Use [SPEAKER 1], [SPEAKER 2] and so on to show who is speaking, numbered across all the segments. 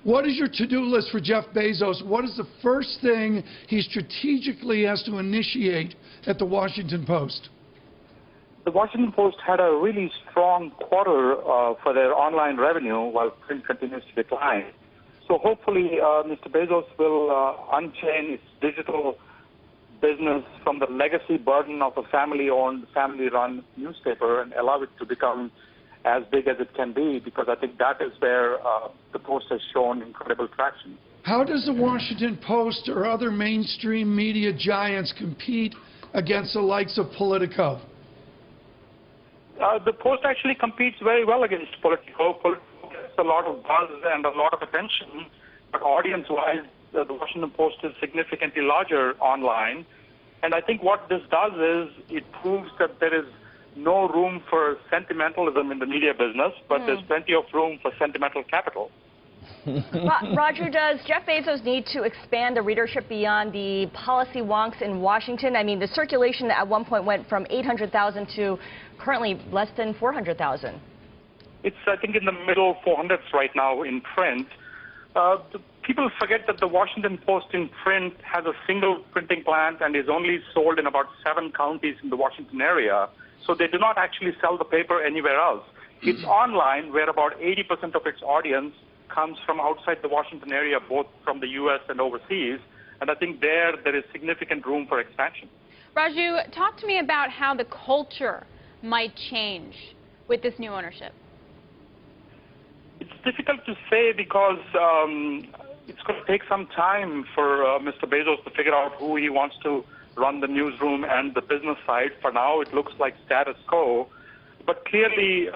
[SPEAKER 1] What is your to-do list for Jeff Bezos? What is the first thing he strategically has to initiate at the Washington Post?
[SPEAKER 2] The Washington Post had a really strong quarter for their online revenue while print continues to decline. So hopefully Mr. Bezos will unchain its digital business from the legacy burden of a family-owned, family-run newspaper and allow it to become as big as it can be, because I think that is where the Post has shown incredible traction.
[SPEAKER 1] How does the Washington Post or other mainstream media giants compete against the likes of Politico?
[SPEAKER 2] The Post actually competes very well against Politico. Politico gets a lot of buzz and a lot of attention, but audience-wise, the Washington Post is significantly larger online. And I think what this does is it proves that there is no room for sentimentalism in the media business, but there's plenty of room for sentimental capital.
[SPEAKER 3] Roger, does Jeff Bezos need to expand the readership beyond the policy wonks in Washington? I mean, the circulation at one point went from 800,000 to currently less than 400,000.
[SPEAKER 2] It's, I think, in the middle 400s right now in print. People forget that the Washington Post in print has a single printing plant and is only sold in about 7 counties in the Washington area. So they do not actually sell the paper anywhere else. It's online, where about 80% of its audience comes from outside the Washington area, both from the U.S. and overseas. And I think there is significant room for expansion.
[SPEAKER 4] Raju, talk to me about how the culture might change with this new ownership.
[SPEAKER 2] It's difficult to say because it's going to take some time for Mr. Bezos to figure out who he wants to run the newsroom and the business side. For now, it looks like status quo. But clearly,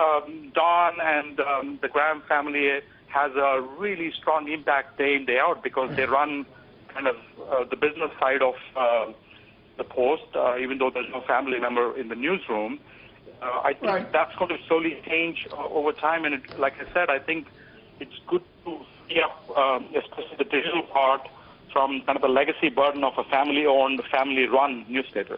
[SPEAKER 2] Don and the Graham family has a really strong impact day in, day out, because they run kind of the business side of the Post, even though there's no family member in the newsroom. I think that's going to slowly change over time. And like I said, I think it's good to see up, especially the digital part, from kind of the legacy burden of a family-owned, family-run newspaper.